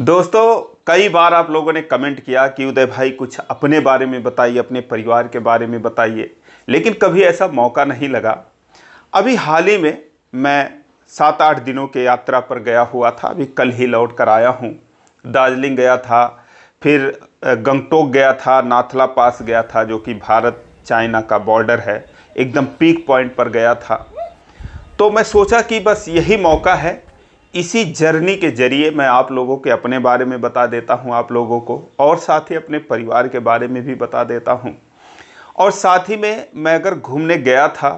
दोस्तों, कई बार आप लोगों ने कमेंट किया कि उदय भाई कुछ अपने बारे में बताइए, अपने परिवार के बारे में बताइए, लेकिन कभी ऐसा मौका नहीं लगा। अभी हाल ही में मैं 7-8 दिनों के यात्रा पर गया हुआ था। अभी कल ही लौट कर आया हूँ। दार्जिलिंग गया था, फिर गंगटोक गया था, नाथला पास गया था जो कि भारत चाइना का बॉर्डर है, एकदम पीक पॉइंट पर गया था। तो मैं सोचा कि बस यही मौका है, इसी जर्नी के जरिए मैं आप लोगों के अपने बारे में बता देता हूं आप लोगों को, और साथ ही अपने परिवार के बारे में भी बता देता हूं। और साथ ही में मैं अगर घूमने गया था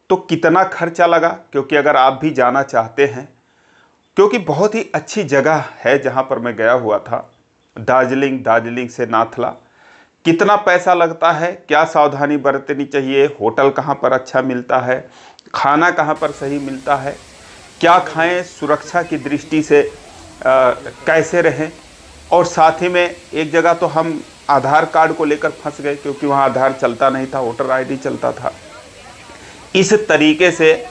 तो कितना खर्चा लगा, क्योंकि अगर आप भी जाना चाहते हैं, क्योंकि बहुत ही अच्छी जगह है जहां पर मैं गया हुआ था, दार्जिलिंग से नाथला। कितना पैसा लगता है, क्या सावधानी बरतनी चाहिए, होटल कहाँ पर अच्छा मिलता है, खाना कहाँ पर सही मिलता है, क्या खाएं, सुरक्षा की दृष्टि से कैसे रहें। और साथ ही में एक जगह तो हम आधार कार्ड को लेकर फंस गए, क्योंकि वहाँ आधार चलता नहीं था, वोटर आईडी चलता था। इस तरीके से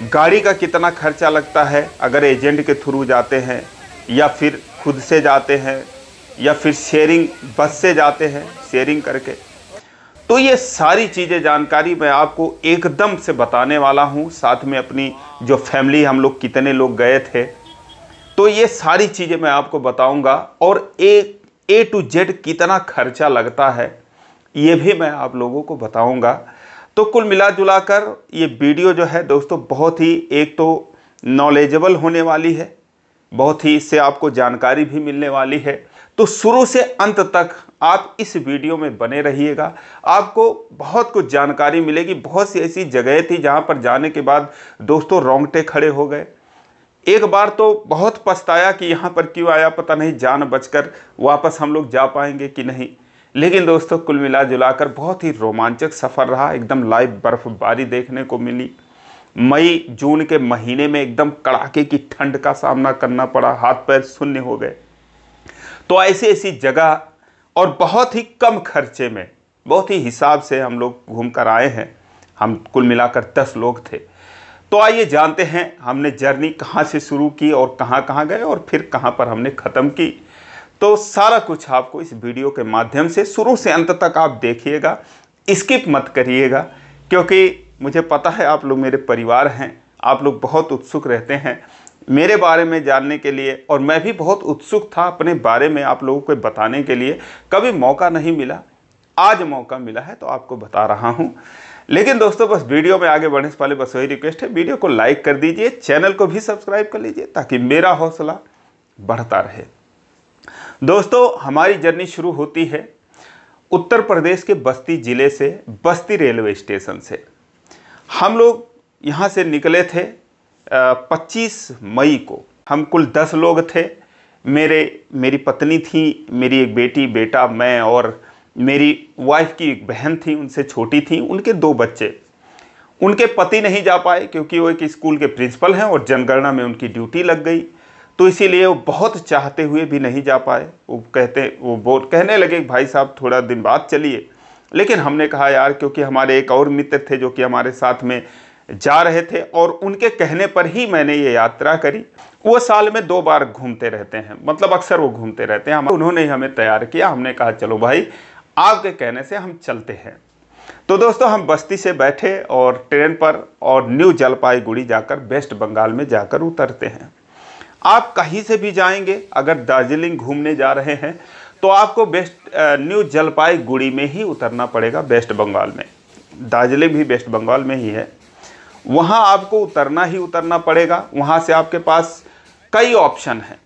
गाड़ी का कितना खर्चा लगता है अगर एजेंट के थ्रू जाते हैं, या फिर खुद से जाते हैं, या फिर शेयरिंग बस से जाते हैं शेयरिंग करके। तो ये सारी चीज़ें जानकारी मैं आपको एकदम से बताने वाला हूँ। साथ में अपनी जो फैमिली, हम लोग कितने लोग गए थे, तो ये सारी चीज़ें मैं आपको बताऊँगा। और ए टू जेड कितना खर्चा लगता है ये भी मैं आप लोगों को बताऊँगा। तो कुल मिला जुला कर ये वीडियो जो है दोस्तों, बहुत ही एक तो नॉलेजेबल होने वाली है, बहुत ही इससे आपको जानकारी भी मिलने वाली है। तो शुरू से अंत तक आप इस वीडियो में बने रहिएगा, आपको बहुत कुछ जानकारी मिलेगी। बहुत सी ऐसी जगह थी जहां पर जाने के बाद दोस्तों रोंगटे खड़े हो गए। एक बार तो बहुत पछताया कि यहां पर क्यों आया, पता नहीं जान बचकर वापस हम लोग जा पाएंगे कि नहीं। लेकिन दोस्तों कुल मिला जुलाकर बहुत ही रोमांचक सफ़र रहा। एकदम लाइव बर्फबारी देखने को मिली। मई जून के महीने में एकदम कड़ाके की ठंड का सामना करना पड़ा, हाथ पैर शून्य हो गए। तो ऐसी ऐसी जगह और बहुत ही कम खर्चे में, बहुत ही हिसाब से हम लोग घूम कर आए हैं। हम कुल मिलाकर 10 लोग थे। तो आइए जानते हैं हमने जर्नी कहाँ से शुरू की और कहाँ कहाँ गए और फिर कहाँ पर हमने ख़त्म की। तो सारा कुछ आपको इस वीडियो के माध्यम से शुरू से अंत तक आप देखिएगा, स्किप मत करिएगा, क्योंकि मुझे पता है आप लोग मेरे परिवार हैं, आप लोग बहुत उत्सुक रहते हैं मेरे बारे में जानने के लिए। और मैं भी बहुत उत्सुक था अपने बारे में आप लोगों को बताने के लिए, कभी मौका नहीं मिला, आज मौका मिला है तो आपको बता रहा हूँ। लेकिन दोस्तों बस वीडियो में आगे बढ़ने से पहले बस वही रिक्वेस्ट है, वीडियो को लाइक कर दीजिए, चैनल को भी सब्सक्राइब कर लीजिए ताकि मेरा हौसला बढ़ता रहे। दोस्तों हमारी जर्नी शुरू होती है उत्तर प्रदेश के बस्ती ज़िले से, बस्ती रेलवे स्टेशन से। हम लोग यहाँ से निकले थे 25 मई को। हम कुल 10 लोग थे। मेरी पत्नी थी, मेरी एक बेटी, बेटा, मैं और मेरी वाइफ की एक बहन थी, उनसे छोटी थी, उनके 2 बच्चे। उनके पति नहीं जा पाए क्योंकि वो एक स्कूल के प्रिंसिपल हैं और जनगणना में उनकी ड्यूटी लग गई, तो इसीलिए वो बहुत चाहते हुए भी नहीं जा पाए। वो कहने लगे भाई साहब थोड़ा दिन बाद चलिए। लेकिन हमने कहा यार, क्योंकि हमारे एक और मित्र थे जो कि हमारे साथ में जा रहे थे और उनके कहने पर ही मैंने ये यात्रा करी। वो साल में 2 बार घूमते रहते हैं, मतलब अक्सर वो घूमते रहते हैं। उन्होंने ही हमें तैयार किया। हमने कहा चलो भाई आपके कहने से हम चलते हैं। तो दोस्तों हम बस्ती से बैठे और ट्रेन पर और न्यू जलपाईगुड़ी जाकर वेस्ट बंगाल में जाकर उतरते हैं। आप कहीं से भी जाएंगे, अगर दार्जिलिंग घूमने जा रहे हैं तो आपको न्यू जलपाईगुड़ी में ही उतरना पड़ेगा, वेस्ट बंगाल में। दार्जिलिंग भी वेस्ट बंगाल में ही है, वहाँ आपको उतरना ही उतरना पड़ेगा। वहाँ से आपके पास कई ऑप्शन हैं।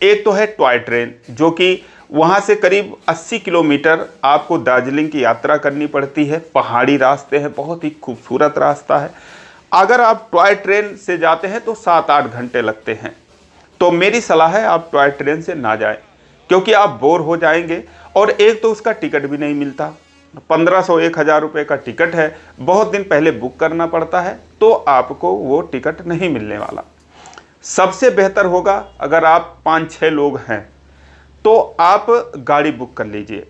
एक तो है टॉय ट्रेन, जो कि वहाँ से करीब 80 किलोमीटर आपको दार्जिलिंग की यात्रा करनी पड़ती है। पहाड़ी रास्ते हैं, बहुत ही खूबसूरत रास्ता है। अगर आप टॉय ट्रेन से जाते हैं तो 7-8 घंटे लगते हैं। तो मेरी सलाह है आप टॉय ट्रेन से ना जाएं, क्योंकि आप बोर हो जाएंगे। और एक तो उसका टिकट भी नहीं मिलता, 1500-1000 रुपये का टिकट है, बहुत दिन पहले बुक करना पड़ता है, तो आपको वो टिकट नहीं मिलने वाला। सबसे बेहतर होगा अगर आप 5-6 लोग हैं तो आप गाड़ी बुक कर लीजिए।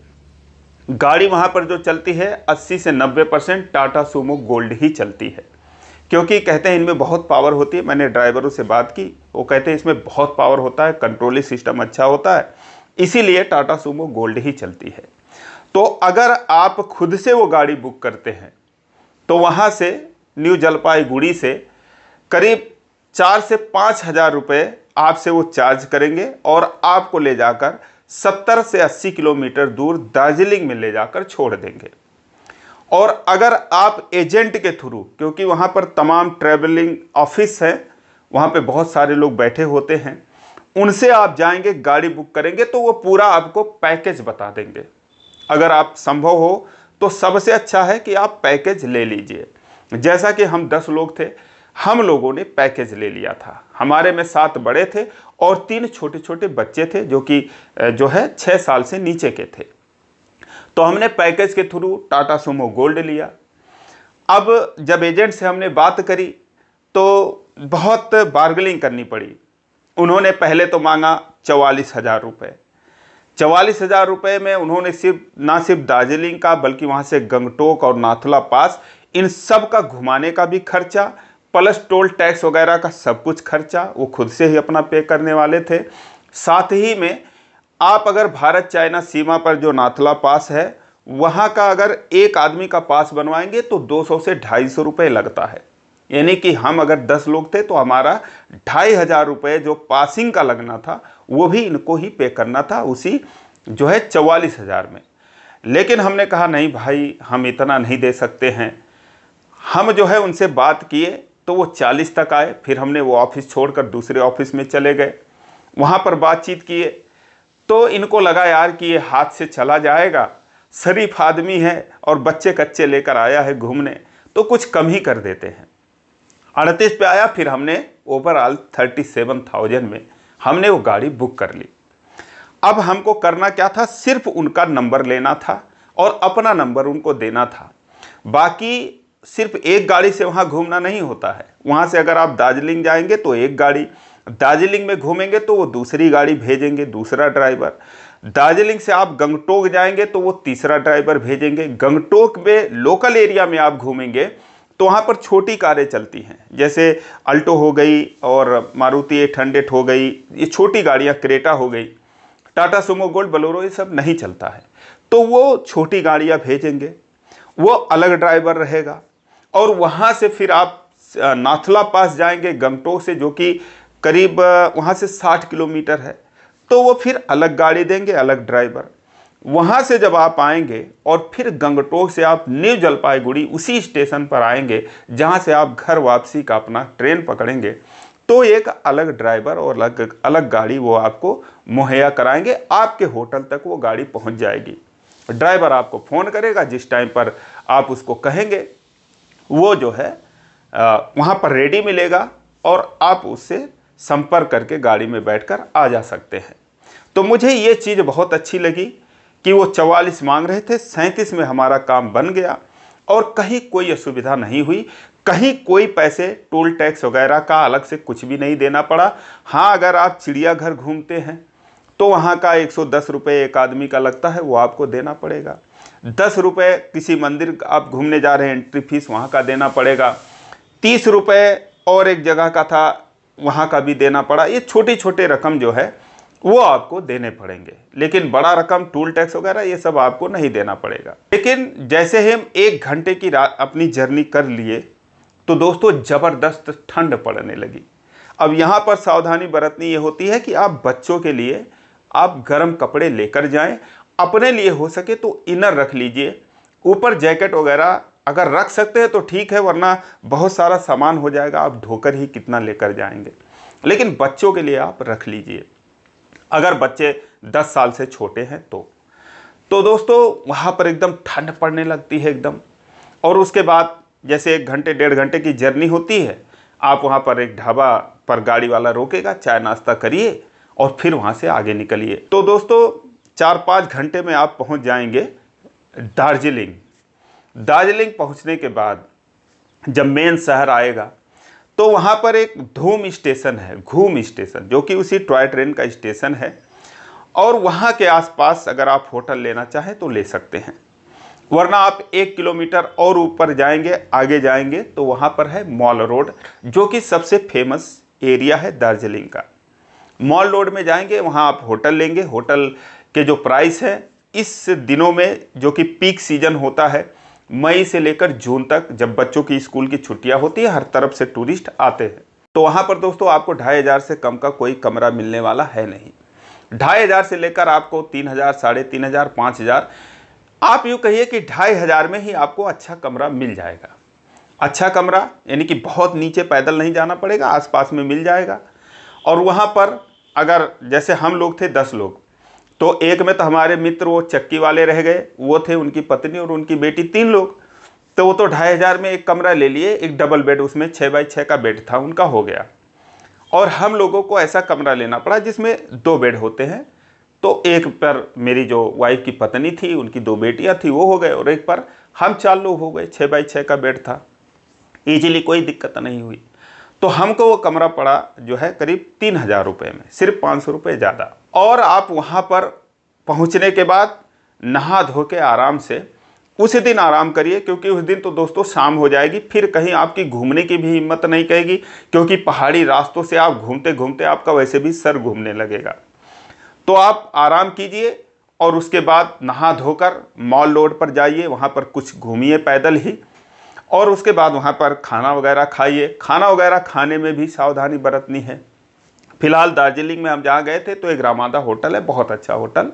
गाड़ी वहाँ पर जो चलती है 80 से 90% टाटा सूमो गोल्ड ही चलती है, क्योंकि कहते हैं इनमें बहुत पावर होती है। मैंने ड्राइवरों से बात की, वो कहते हैं इसमें बहुत पावर होता है, कंट्रोलिंग सिस्टम अच्छा होता है, इसीलिए टाटा सूमो गोल्ड ही चलती है। तो अगर आप खुद से वो गाड़ी बुक करते हैं तो वहाँ से न्यू जलपाईगुड़ी से करीब 4 से 5 हज़ार रुपये आपसे वो चार्ज करेंगे और आपको ले जाकर 70 से 80 किलोमीटर दूर दार्जिलिंग में ले जाकर छोड़ देंगे। और अगर आप एजेंट के थ्रू, क्योंकि वहाँ पर तमाम ट्रैवलिंग ऑफिस हैं, वहाँ पे बहुत सारे लोग बैठे होते हैं, उनसे आप जाएंगे, गाड़ी बुक करेंगे तो वो पूरा आपको पैकेज बता देंगे। अगर आप संभव हो तो सबसे अच्छा है कि आप पैकेज ले लीजिए। जैसा कि हम 10 लोग थे, हम लोगों ने पैकेज ले लिया था। हमारे में 7 बड़े थे और 3 छोटे छोटे बच्चे थे जो कि 6 साल से नीचे के थे। तो हमने पैकेज के थ्रू टाटा सूमो गोल्ड लिया। अब जब एजेंट से हमने बात करी तो बहुत बार्गेनिंग करनी पड़ी। उन्होंने पहले तो मांगा 44,000 रुपये। 44,000 रुपये में उन्होंने ना सिर्फ दार्जिलिंग का बल्कि वहाँ से गंगटोक और नाथुला पास इन सब का घुमाने का भी खर्चा, प्लस टोल टैक्स वगैरह का सब कुछ खर्चा वो खुद से ही अपना पे करने वाले थे। साथ ही में आप अगर भारत चाइना सीमा पर जो नाथुला पास है वहाँ का अगर एक आदमी का पास बनवाएंगे तो 200 से 250 रुपये लगता है। यानी कि हम अगर 10 लोग थे तो हमारा 2,500 रुपये जो पासिंग का लगना था वो भी इनको ही पे करना था, उसी 44,000 में। लेकिन हमने कहा नहीं भाई, हम इतना नहीं दे सकते हैं। हम उनसे बात किए तो वो 40 तक आए। फिर हमने वो ऑफिस छोड़कर दूसरे ऑफिस में चले गए, वहाँ पर बातचीत किए तो इनको लगा यार कि ये हाथ से चला जाएगा, शरीफ आदमी है और बच्चे कच्चे लेकर आया है घूमने, तो कुछ कम ही कर देते हैं। 38 पे आया। फिर हमने ओवरऑल 37,000 में हमने वो गाड़ी बुक कर ली। अब हमको करना क्या था, सिर्फ उनका नंबर लेना था और अपना नंबर उनको देना था। बाकी सिर्फ एक गाड़ी से वहाँ घूमना नहीं होता है। वहाँ से अगर आप दार्जिलिंग जाएंगे तो एक गाड़ी, दार्जिलिंग में घूमेंगे तो वो दूसरी गाड़ी भेजेंगे, दूसरा ड्राइवर। दार्जिलिंग से आप गंगटोक जाएंगे तो वो तीसरा ड्राइवर भेजेंगे। गंगटोक में लोकल एरिया में आप घूमेंगे तो वहाँ पर छोटी कारें चलती हैं, जैसे अल्टो हो गई और मारुति 800 हो गई, ये छोटी गाड़ियाँ, क्रेटा हो गई। टाटा सूमो गोल्ड, बोलेरो ये सब नहीं चलता है, तो वो छोटी गाड़ियाँ भेजेंगे, वो अलग ड्राइवर रहेगा। और वहाँ से फिर आप नाथुला पास जाएंगे गंगटोक से, जो कि करीब वहाँ से 60 किलोमीटर है, तो वो फिर अलग गाड़ी देंगे, अलग ड्राइवर। वहाँ से जब आप आएंगे और फिर गंगटोक से आप न्यू जलपाईगुड़ी उसी स्टेशन पर आएंगे जहाँ से आप घर वापसी का अपना ट्रेन पकड़ेंगे, तो एक अलग ड्राइवर और अलग अलग गाड़ी वो आपको मुहैया कराएंगे। आपके होटल तक वो गाड़ी पहुँच जाएगी। ड्राइवर आपको फ़ोन करेगा, जिस टाइम पर आप उसको कहेंगे वो वहाँ पर रेडी मिलेगा और आप उससे संपर्क करके गाड़ी में बैठकर आ जा सकते हैं। तो मुझे ये चीज़ बहुत अच्छी लगी कि वो 44 मांग रहे थे, 37 में हमारा काम बन गया और कहीं कोई असुविधा नहीं हुई, कहीं कोई पैसे टोल टैक्स वगैरह का अलग से कुछ भी नहीं देना पड़ा। हाँ, अगर आप चिड़ियाघर घूमते हैं तो वहाँ का 110 रुपये एक आदमी का लगता है, वो आपको देना पड़ेगा। 10 रुपये किसी मंदिर आप घूमने जा रहे हैं, एंट्री फीस वहाँ का देना पड़ेगा। 30 रुपये और एक जगह का था, वहाँ का भी देना पड़ा। ये छोटी छोटे रकम वो आपको देने पड़ेंगे, लेकिन बड़ा रकम टोल टैक्स वगैरह ये सब आपको नहीं देना पड़ेगा। लेकिन जैसे हम 1 घंटे की अपनी जर्नी कर लिए तो दोस्तों ज़बरदस्त ठंड पड़ने लगी। अब यहाँ पर सावधानी बरतनी ये होती है कि आप बच्चों के लिए आप गर्म कपड़े लेकर जाएं, अपने लिए हो सके तो इनर रख लीजिए, ऊपर जैकेट वगैरह अगर रख सकते हैं तो ठीक है, वरना बहुत सारा सामान हो जाएगा, आप ढोकर ही कितना लेकर जाएंगे। लेकिन बच्चों के लिए आप रख लीजिए, अगर बच्चे 10 साल से छोटे हैं तो दोस्तों वहाँ पर एकदम ठंड पड़ने लगती है एकदम। और उसके बाद जैसे 1 घंटे 1.5 घंटे की जर्नी होती है, आप वहाँ पर एक ढाबा पर गाड़ी वाला रोकेगा, चाय नाश्ता करिए और फिर वहाँ से आगे निकलिए। तो दोस्तों 4-5 घंटे में आप पहुँच जाएंगे दार्जिलिंग। दार्जिलिंग पहुँचने के बाद जब मेन शहर आएगा तो वहाँ पर एक धूम स्टेशन है, घूम स्टेशन, जो कि उसी टॉय ट्रेन का स्टेशन है। और वहाँ के आसपास अगर आप होटल लेना चाहें तो ले सकते हैं। वरना आप 1 किलोमीटर और ऊपर जाएंगे, आगे जाएंगे तो वहाँ पर है मॉल रोड, जो कि सबसे फेमस एरिया है दार्जिलिंग का। मॉल रोड में जाएंगे, वहाँ आप होटल लेंगे। होटल के जो प्राइस है इस दिनों में, जो कि पीक सीजन होता है मई से लेकर जून तक, जब बच्चों की स्कूल की छुट्टियां होती है, हर तरफ से टूरिस्ट आते हैं, तो वहाँ पर दोस्तों आपको 2500 से कम का कोई कमरा मिलने वाला है नहीं। 2500 से लेकर आपको 3000, 3500, 5000, आप यूँ कहिए कि 2500 में ही आपको अच्छा कमरा मिल जाएगा। अच्छा कमरा यानी कि बहुत नीचे पैदल नहीं जाना पड़ेगा, आसपास में मिल जाएगा। और वहाँ पर अगर जैसे हम लोग थे 10 लोग, तो एक में तो हमारे मित्र वो चक्की वाले रह गए, वो थे, उनकी पत्नी और उनकी बेटी, 3 लोग, तो वो तो 2500 में एक कमरा ले लिए, एक डबल बेड, उसमें 6x6 का बेड था, उनका हो गया। और हम लोगों को ऐसा कमरा लेना पड़ा जिसमें 2 बेड होते हैं, तो एक पर मेरी जो वाइफ की पत्नी थी, उनकी 2 बेटियां थी, वो हो गए, और एक पर हम 4 लोग हो गए। 6x6 का बेड था, ईजिली कोई दिक्कत नहीं हुई। तो हमको वो कमरा पड़ा जो है करीब 3000 रुपये में, सिर्फ 500 रुपये ज़्यादा। और आप वहाँ पर पहुँचने के बाद नहा धो के आराम से उसी दिन आराम करिए, क्योंकि उस दिन तो दोस्तों शाम हो जाएगी, फिर कहीं आपकी घूमने की भी हिम्मत नहीं कहेगी, क्योंकि पहाड़ी रास्तों से आप घूमते घूमते आपका वैसे भी सर घूमने लगेगा। तो आप आराम कीजिए और उसके बाद नहा धोकर मॉल रोड पर जाइए, वहाँ पर कुछ घूमिए पैदल ही, और उसके बाद वहाँ पर खाना वगैरह खाइए। खाना वगैरह खाने में भी सावधानी बरतनी है। फिलहाल दार्जिलिंग में हम जहाँ गए थे तो एक रामादा होटल है, बहुत अच्छा होटल,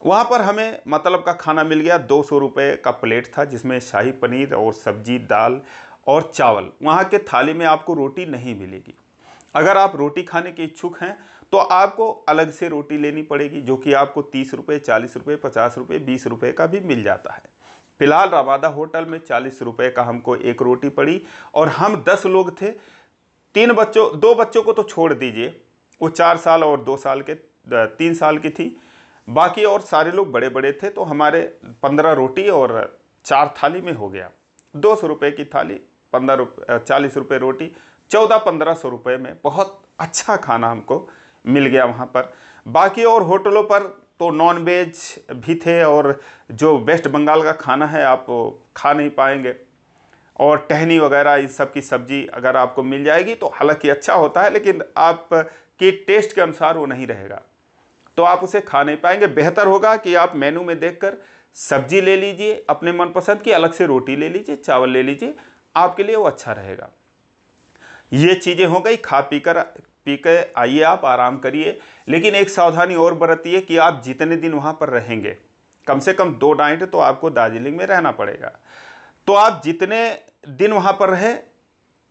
वहाँ पर हमें मतलब का खाना मिल गया। 200 रुपये का प्लेट था, जिसमें शाही पनीर और सब्जी, दाल और चावल। वहाँ के थाली में आपको रोटी नहीं मिलेगी। अगर आप रोटी खाने के इच्छुक हैं तो आपको अलग से रोटी लेनी पड़ेगी, जो कि आपको 30 रुपये, 40 रुपये, 50 रुपये, 20 रुपये का भी मिल जाता है। फिलहाल रामादा होटल में 40 रुपये का हमको एक रोटी पड़ी, और हम 10 लोग थे। 2 बच्चों को तो छोड़ दीजिए, वो 4 साल और 2 साल के, 3 साल की थी, बाकी और सारे लोग बड़े बड़े थे। तो हमारे 15 रोटी और 4 थाली में हो गया। 200 रुपये की थाली, 40 रुपये रोटी, 1400-1500 रुपये में बहुत अच्छा खाना हमको मिल गया वहाँ पर। बाकी और होटलों पर तो नॉन वेज भी थे, और जो वेस्ट बंगाल का खाना है आप खा नहीं पाएंगे। और टहनी वगैरह इस सब की सब्जी अगर आपको मिल जाएगी तो हालांकि अच्छा होता है, लेकिन आपके टेस्ट के अनुसार वो नहीं रहेगा, तो आप उसे खा नहीं पाएंगे। बेहतर होगा कि आप मेनू में देखकर सब्जी ले लीजिए अपने मनपसंद की, अलग से रोटी ले लीजिए, चावल ले लीजिए, आपके लिए वो अच्छा रहेगा। ये चीज़ें हो गई। खा पी कर आइए, आप आराम करिए, लेकिन एक सावधानी और बरतिए कि आप जितने दिन वहाँ पर रहेंगे, कम से कम 2 नाइट तो आपको दार्जिलिंग में रहना पड़ेगा। तो आप जितने दिन वहाँ पर रहे,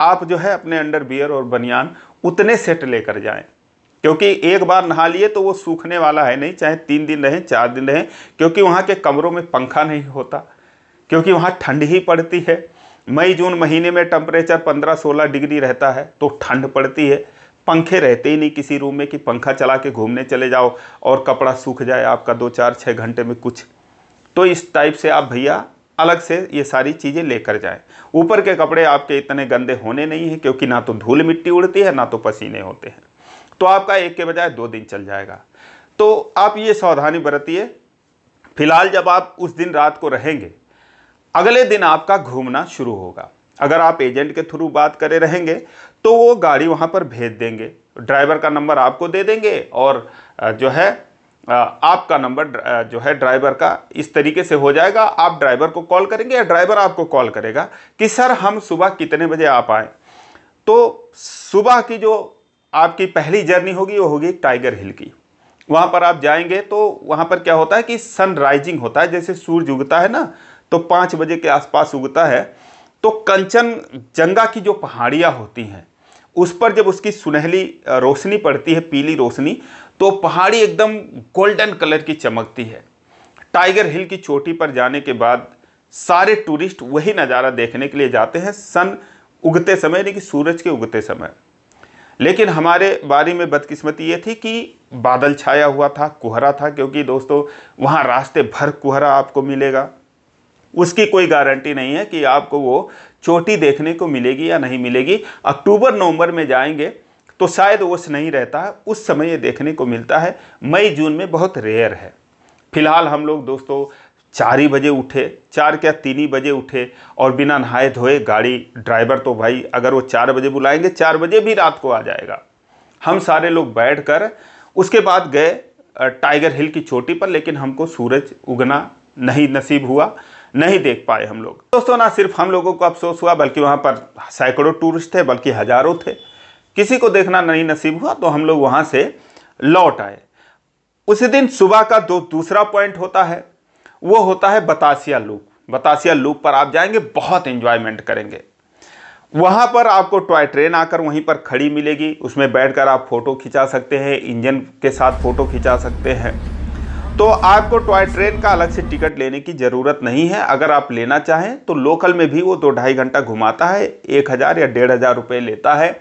आप जो है अपने अंडरवियर और बनियान उतने सेट लेकर जाएं, क्योंकि एक बार नहा लिए तो वो सूखने वाला है नहीं, चाहे 3 दिन रहें, 4 दिन रहें, क्योंकि वहाँ के कमरों में पंखा नहीं होता, क्योंकि वहाँ ठंड ही पड़ती है। मई जून महीने में टेम्परेचर 15-16 डिग्री रहता है, तो ठंड पड़ती है। पंखे रहते ही नहीं किसी रूम में कि पंखा चला के घूमने चले जाओ और कपड़ा सूख जाए आपका 2, 4, 6 घंटे में कुछ। तो इस टाइप से आप भैया अलग से ये सारी चीज़ें लेकर जाएं। ऊपर के कपड़े आपके इतने गंदे होने नहीं हैं, क्योंकि ना तो धूल मिट्टी उड़ती है, ना तो पसीने होते हैं, तो आपका एक के बजाय 2 दिन चल जाएगा। तो आप ये सावधानी बरतिए। फिलहाल जब आप उस दिन रात को रहेंगे, अगले दिन आपका घूमना शुरू होगा। अगर आप एजेंट के थ्रू बात करे रहेंगे तो वो गाड़ी वहाँ पर भेज देंगे, ड्राइवर का नंबर आपको दे देंगे, और जो है आपका नंबर जो है ड्राइवर का इस तरीके से हो जाएगा। आप ड्राइवर को कॉल करेंगे या ड्राइवर आपको कॉल करेगा कि सर हम सुबह कितने बजे आ पाएँ। तो सुबह की जो आपकी पहली जर्नी होगी वो होगी टाइगर हिल की। वहाँ पर आप जाएंगे तो वहाँ पर क्या होता है कि सन राइजिंग होता है, जैसे सूरज उगता है ना, तो 5 बजे के आसपास उगता है। तो कंचनजंगा की जो पहाड़ियाँ होती हैं, उस पर जब उसकी सुनहली रोशनी पड़ती है, पीली रोशनी, तो पहाड़ी एकदम गोल्डन कलर की चमकती है। टाइगर हिल की चोटी पर जाने के बाद सारे टूरिस्ट वही नज़ारा देखने के लिए जाते हैं सन उगते समय, यानी कि सूरज के उगते समय। लेकिन हमारे बारी में बदकिस्मती ये थी कि बादल छाया हुआ था, कोहरा था, क्योंकि दोस्तों वहाँ रास्ते भर कोहरा आपको मिलेगा। उसकी कोई गारंटी नहीं है कि आपको वो चोटी देखने को मिलेगी या नहीं मिलेगी। अक्टूबर नवंबर में जाएंगे तो शायद ओस नहीं रहता है, उस समय ये देखने को मिलता है। मई जून में बहुत रेयर है। फिलहाल हम लोग दोस्तों 4 ही बजे उठे, 4 क्या 3 ही बजे उठे और बिना नहाए धोए गाड़ी, ड्राइवर तो भाई अगर वो 4 बजे बुलाएंगे 4 बजे भी रात को आ जाएगा। हम सारे लोग बैठकर उसके बाद गए टाइगर हिल की चोटी पर, लेकिन हमको सूरज उगना नहीं नसीब हुआ, नहीं देख पाए हम लोग। दोस्तों ना सिर्फ हम लोगों को अफसोस हुआ बल्कि वहाँ पर सैकड़ों टूरिस्ट थे, बल्कि हजारों थे। किसी को देखना नहीं नसीब हुआ तो हम लोग वहाँ से लौट आए। उसी दिन सुबह का दूसरा पॉइंट होता है वो होता है बतासिया लूप। बतासिया लूप पर आप जाएंगे, बहुत एंजॉयमेंट करेंगे। वहाँ पर आपको टॉय ट्रेन आकर वहीं पर खड़ी मिलेगी, उसमें बैठकर आप फ़ोटो खिंचा सकते हैं, इंजन के साथ फ़ोटो खिंचा सकते हैं। तो आपको टॉय ट्रेन का अलग से टिकट लेने की ज़रूरत नहीं है। अगर आप लेना चाहें तो लोकल में भी वो 2-2.5 घंटा घुमाता है, 1000 या 1500 रुपये लेता है।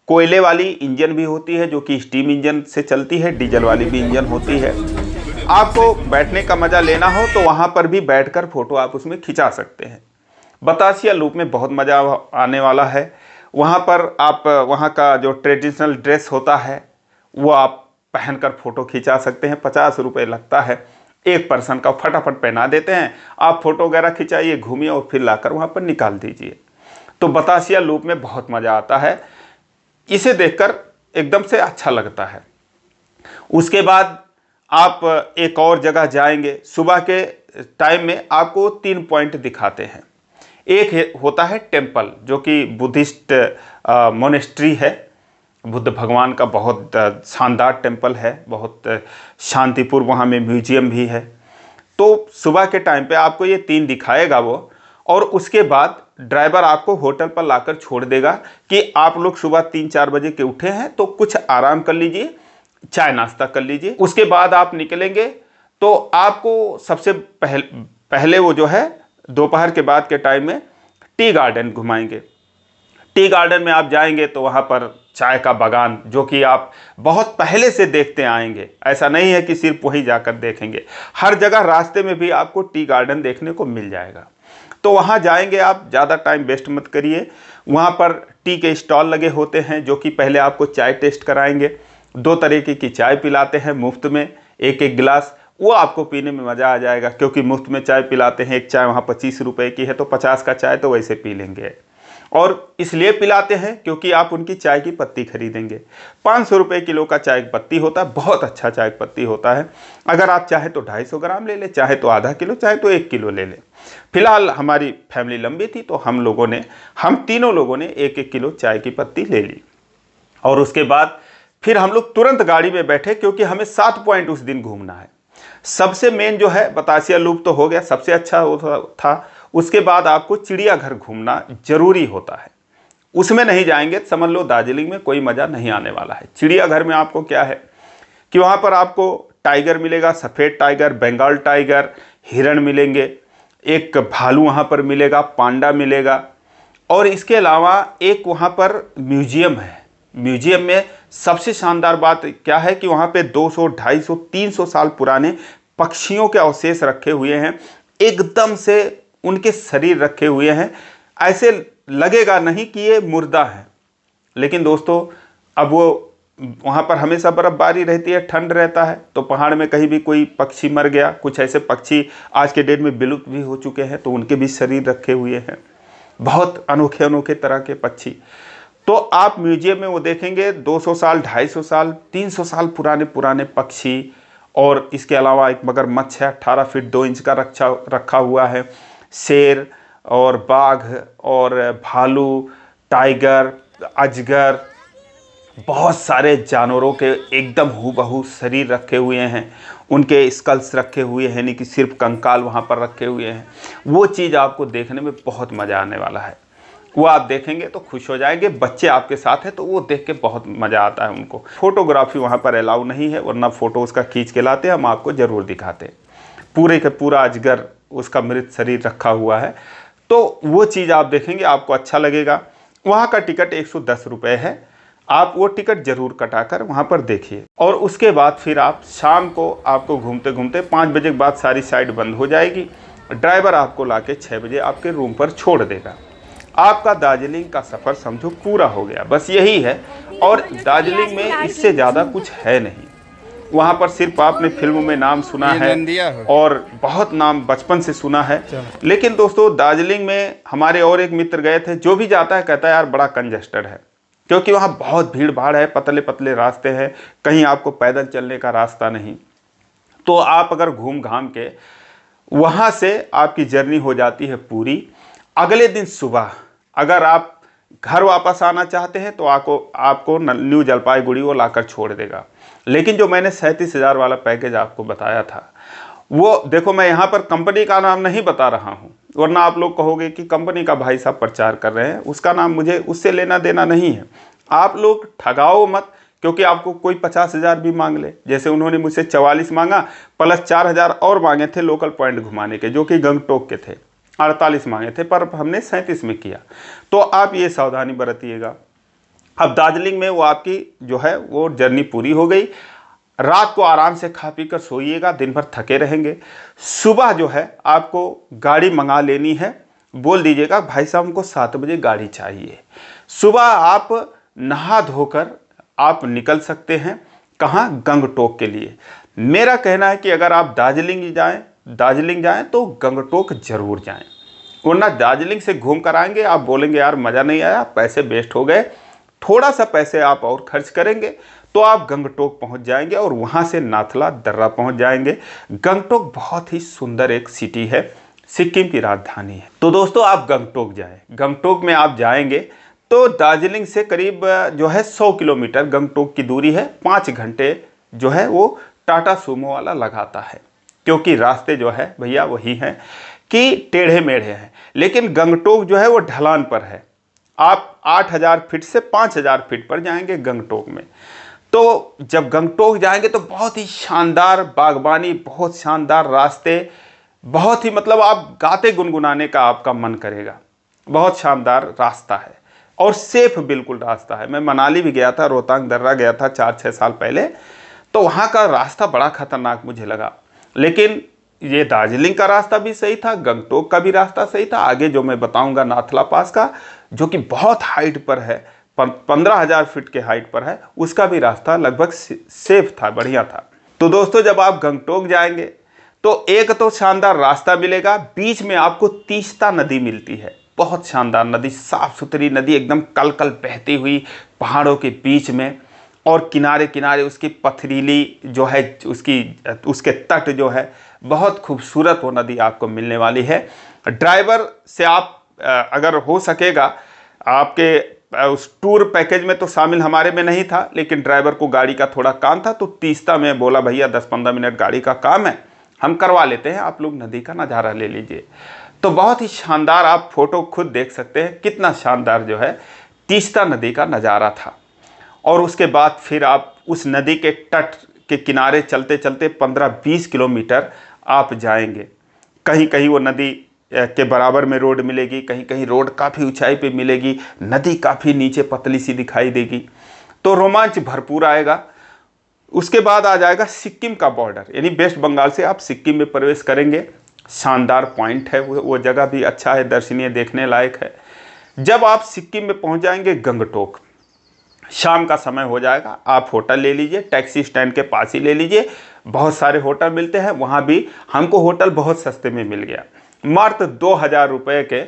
कोयले वाली इंजन भी होती है जो कि स्टीम इंजन से चलती है, डीजल वाली भी इंजन होती है। आपको बैठने का मज़ा लेना हो तो वहाँ पर भी बैठकर फ़ोटो आप उसमें खिंचा सकते हैं। बतासिया लूप में बहुत मज़ा आने वाला है। वहाँ पर आप वहाँ का जो ट्रेडिशनल ड्रेस होता है वो आप पहनकर फ़ोटो खिंचा सकते हैं। 50 रुपये लगता है एक पर्सन का, फटाफट पहना देते हैं। आप फ़ोटो वगैरह खिंचाइए, घूमिए और फिर लाकर वहाँ पर निकाल दीजिए। तो बतासिया लूप में बहुत मज़ा आता है, इसे देखकर एकदम से अच्छा लगता है। उसके बाद आप एक और जगह जाएंगे। सुबह के टाइम में आपको 3 पॉइंट दिखाते हैं। एक होता है टेम्पल जो कि बुद्धिस्ट मोनेस्ट्री है, बुद्ध भगवान का बहुत शानदार टेम्पल है, बहुत शांतिपूर्ण। वहाँ में म्यूजियम भी है। तो सुबह के टाइम पे आपको ये 3 दिखाएगा वो, और उसके बाद ड्राइवर आपको होटल पर लाकर छोड़ देगा कि आप लोग सुबह 3-4 बजे के उठे हैं तो कुछ आराम कर लीजिए, चाय नाश्ता कर लीजिए। उसके बाद आप निकलेंगे तो आपको सबसे पहले वो जो है दोपहर के बाद के टाइम में टी गार्डन घुमाएंगे। टी गार्डन में आप जाएंगे तो वहाँ पर चाय का बागान जो कि आप बहुत पहले से देखते आएंगे, ऐसा नहीं है कि सिर्फ वहीं जाकर देखेंगे। हर जगह रास्ते में भी आपको टी गार्डन देखने को मिल जाएगा। तो वहाँ जाएंगे आप, ज़्यादा टाइम वेस्ट मत करिए। वहाँ पर टी के स्टॉल लगे होते हैं जो कि पहले आपको चाय टेस्ट कराएंगे। 2 तरीके की चाय पिलाते हैं मुफ्त में, एक गिलास। वो आपको पीने में मज़ा आ जाएगा क्योंकि मुफ्त में चाय पिलाते हैं। एक चाय वहाँ 25 रुपये की है तो 50 का चाय तो वैसे पी लेंगे। और इसलिए पिलाते हैं क्योंकि आप उनकी चाय की पत्ती खरीदेंगे। 500 रुपये किलो का चाय पत्ती होता है, बहुत अच्छा चाय पत्ती होता है। अगर आप चाहे तो 250 ग्राम ले लें, चाहे तो आधा किलो, चाहे तो 1 किलो ले लें। फिलहाल हमारी फैमिली लंबी थी तो हम तीनों लोगों ने 1-1 किलो चाय की पत्ती ले ली। और उसके बाद फिर हम लोग तुरंत गाड़ी में बैठे क्योंकि हमें 7 पॉइंट उस दिन घूमना है। सबसे मेन जो है बतासिया लूप तो हो गया, सबसे अच्छा था। उसके बाद आपको चिड़ियाघर घूमना जरूरी होता है। उसमें नहीं जाएंगे तो समझ लो दार्जिलिंग में कोई मज़ा नहीं आने वाला है। चिड़ियाघर में आपको क्या है कि वहाँ पर आपको टाइगर मिलेगा, सफ़ेद टाइगर, बंगाल टाइगर, हिरण मिलेंगे, एक भालू वहाँ पर मिलेगा, पांडा मिलेगा। और इसके अलावा एक वहाँ पर म्यूजियम है। म्यूजियम में सबसे शानदार बात क्या है कि वहाँ पे 200, 250, 300 साल पुराने पक्षियों के अवशेष रखे हुए हैं। एकदम से उनके शरीर रखे हुए हैं, ऐसे लगेगा नहीं कि ये मुर्दा है। लेकिन दोस्तों अब वो वहाँ पर हमेशा बर्फबारी रहती है, ठंड रहता है, तो पहाड़ में कहीं भी कोई पक्षी मर गया, कुछ ऐसे पक्षी आज के डेट में विलुप्त भी हो चुके हैं, तो उनके भी शरीर रखे हुए हैं। बहुत अनोखे अनोखे तरह के पक्षी। तो आप म्यूजियम में वो देखेंगे 200 साल, 250 साल, 300 साल पुराने पक्षी। और इसके अलावा एक मगरमच्छ है, 18 फीट 2 इंच का रखा हुआ है। शेर और बाघ और भालू, टाइगर, अजगर, बहुत सारे जानवरों के एकदम हूबहू शरीर रखे हुए हैं। उनके स्कल्स रखे हुए हैं, यानी कि सिर्फ कंकाल वहाँ पर रखे हुए हैं। वो चीज़ आपको देखने में बहुत मज़ा आने वाला है। वो आप देखेंगे तो खुश हो जाएंगे। बच्चे आपके साथ हैं तो वो देख के बहुत मज़ा आता है उनको। फोटोग्राफी वहाँ पर अलाउ नहीं है, वरना फ़ोटो उसका खींच के लाते हम आपको ज़रूर दिखाते। पूरे का पूरा अजगर, उसका मृत शरीर रखा हुआ है, तो वो चीज़ आप देखेंगे, आपको अच्छा लगेगा। वहाँ का टिकट 110 रुपये है। आप वो टिकट ज़रूर कटाकर वहाँ पर देखिए। और उसके बाद फिर आप शाम को आपको घूमते घूमते 5 बजे के बाद सारी साइड बंद हो जाएगी। ड्राइवर आपको लाके 6 बजे आपके रूम पर छोड़ देगा। आपका दार्जिलिंग का सफ़र समझो पूरा हो गया। बस यही है, और दार्जिलिंग में इससे ज़्यादा कुछ है नहीं। वहाँ पर सिर्फ आपने फिल्मों में नाम सुना है और बहुत नाम बचपन से सुना है। लेकिन दोस्तों दार्जिलिंग में हमारे और एक मित्र गए थे, जो भी जाता है कहता है यार बड़ा कंजस्टेड है, क्योंकि वहाँ बहुत भीड़ भाड़ है, पतले पतले रास्ते हैं, कहीं आपको पैदल चलने का रास्ता नहीं। तो आप अगर घूम घाम के वहाँ से आपकी जर्नी हो जाती है पूरी। अगले दिन सुबह अगर आप घर वापस आना चाहते हैं तो आपको न्यू जलपाईगुड़ी वो लाकर छोड़ देगा। लेकिन जो मैंने 37,000 वाला पैकेज आपको बताया था, वो देखो मैं यहाँ पर कंपनी का नाम नहीं बता रहा हूँ, वरना आप लोग कहोगे कि कंपनी का भाई साहब प्रचार कर रहे हैं, उसका नाम मुझे उससे लेना देना नहीं है। आप लोग ठगाओ मत, क्योंकि आपको कोई 50,000 भी मांग ले, जैसे उन्होंने मुझसे 44 मांगा प्लस 4,000 और मांगे थे लोकल पॉइंट घुमाने के, जो कि गंगटोक के थे। 48 मांगे थे पर हमने 37 में किया। तो आप ये सावधानी बरतिएगा। अब दार्जिलिंग में वो आपकी जो है वो जर्नी पूरी हो गई। रात को आराम से खा पी कर सोइएगा, दिन भर थके रहेंगे। सुबह जो है आपको गाड़ी मंगा लेनी है, बोल दीजिएगा भाई साहब हमको 7 बजे गाड़ी चाहिए। सुबह आप नहा धोकर आप निकल सकते हैं, कहाँ, गंगटोक के लिए। मेरा कहना है कि अगर आप दार्जिलिंग जाएं तो गंगटोक जरूर जाएं, वरना दार्जिलिंग से घूम कर आएंगे आप बोलेंगे यार मज़ा नहीं आया, पैसे वेस्ट हो गए। थोड़ा सा पैसे आप और खर्च करेंगे तो आप गंगटोक पहुंच जाएंगे और वहां से नाथला दर्रा पहुंच जाएंगे। गंगटोक बहुत ही सुंदर एक सिटी है, सिक्किम की राजधानी है। तो दोस्तों आप गंगटोक जाएं। गंगटोक में आप जाएंगे तो दार्जिलिंग से करीब जो है 100 किलोमीटर गंगटोक की दूरी है। 5 घंटे जो है वो टाटा सूमो वाला लगाता है, क्योंकि रास्ते जो है भैया वही हैं कि टेढ़े मेढ़े हैं। लेकिन गंगटोक जो है वो ढलान पर है। आप 8,000 फीट से 5,000 फीट पर जाएंगे गंगटोक में। तो जब गंगटोक जाएंगे तो बहुत ही शानदार बागबानी, बहुत शानदार रास्ते, बहुत ही मतलब आप गाते गुनगुनाने का आपका मन करेगा। बहुत शानदार रास्ता है और सेफ बिल्कुल रास्ता है। मैं मनाली भी गया था, रोहतांग दर्रा गया था 4-6 साल पहले, तो वहाँ का रास्ता बड़ा खतरनाक मुझे लगा। लेकिन ये दार्जिलिंग का रास्ता भी सही था, गंगटोक का भी रास्ता सही था। आगे जो मैं बताऊंगा नाथला पास का, जो कि बहुत हाइट पर है, 15,000 फीट के हाइट पर है, उसका भी रास्ता लगभग सेफ था, बढ़िया था। तो दोस्तों जब आप गंगटोक जाएंगे तो एक तो शानदार रास्ता मिलेगा, बीच में आपको तीस्ता नदी मिलती है, बहुत शानदार नदी, साफ सुथरी नदी, एकदम कल कल बहती हुई पहाड़ों के बीच में, और किनारे किनारे उसकी पथरीली जो है उसके तट जो है, बहुत खूबसूरत वो नदी आपको मिलने वाली है। ड्राइवर से आप अगर हो सकेगा, आपके उस टूर पैकेज में तो शामिल हमारे में नहीं था, लेकिन ड्राइवर को गाड़ी का थोड़ा काम था, तो तीस्ता में बोला भैया 10-15 मिनट गाड़ी का काम है, हम करवा लेते हैं, आप लोग नदी का नज़ारा ले लीजिए। तो बहुत ही शानदार, आप फोटो खुद देख सकते हैं कितना शानदार जो है तीस्ता नदी का नज़ारा था। और उसके बाद फिर आप उस नदी के तट के किनारे चलते चलते 15-20 किलोमीटर आप जाएंगे। कहीं कहीं वो नदी के बराबर में रोड मिलेगी, कहीं कहीं रोड काफ़ी ऊंचाई पे मिलेगी, नदी काफ़ी नीचे पतली सी दिखाई देगी, तो रोमांच भरपूर आएगा। उसके बाद आ जाएगा सिक्किम का बॉर्डर, यानी वेस्ट बंगाल से आप सिक्किम में प्रवेश करेंगे। शानदार पॉइंट है वो जगह भी अच्छा है, दर्शनीय, देखने लायक है। जब आप सिक्किम में पहुंच जाएंगे गंगटोक, शाम का समय हो जाएगा, आप होटल ले लीजिए, टैक्सी स्टैंड के पास ही ले लीजिए, बहुत सारे होटल मिलते हैं। वहाँ भी हमको होटल बहुत सस्ते में मिल गया, मात्र 2,000 रुपये के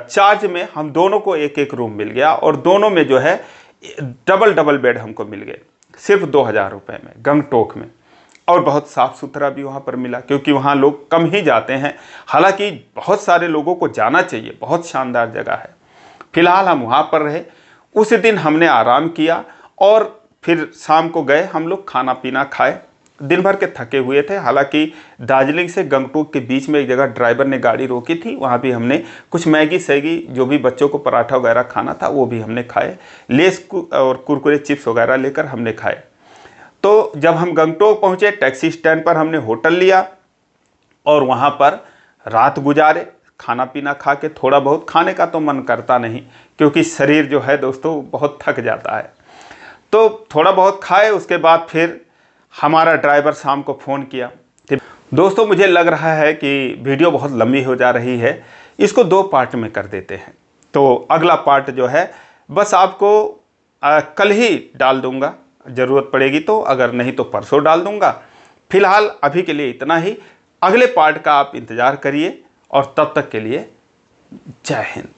चार्ज में हम दोनों को एक एक रूम मिल गया, और दोनों में जो है डबल बेड हमको मिल गए सिर्फ 2,000 रुपये में गंगटोक में। और बहुत साफ़ सुथरा भी वहाँ पर मिला, क्योंकि वहाँ लोग कम ही जाते हैं, हालांकि बहुत सारे लोगों को जाना चाहिए, बहुत शानदार जगह है। फिलहाल हम वहाँ पर रहे, उस दिन हमने आराम किया और फिर शाम को गए हम लोग, खाना पीना खाए। दिन भर के थके हुए थे, हालांकि दार्जिलिंग से गंगटोक के बीच में एक जगह ड्राइवर ने गाड़ी रोकी थी, वहाँ भी हमने कुछ मैगी सैगी, जो भी बच्चों को पराठा वगैरह खाना था वो भी हमने खाए, लेस और कुरकुरे चिप्स वगैरह लेकर हमने खाए। तो जब हम गंगटोक पहुँचे, टैक्सी स्टैंड पर हमने होटल लिया और वहाँ पर रात गुजारे। खाना पीना खा के, थोड़ा बहुत खाने का तो मन करता नहीं, क्योंकि शरीर जो है दोस्तों बहुत थक जाता है, तो थोड़ा बहुत खाए। उसके बाद फिर हमारा ड्राइवर शाम को फ़ोन किया। दोस्तों मुझे लग रहा है कि वीडियो बहुत लंबी हो जा रही है, इसको 2 पार्ट में कर देते हैं। तो अगला पार्ट जो है बस आपको कल ही डाल दूंगा, ज़रूरत पड़ेगी तो, अगर नहीं तो परसों डाल दूंगा। फिलहाल अभी के लिए इतना ही। अगले पार्ट का आप इंतज़ार करिए और तब तक के लिए जय हिंद।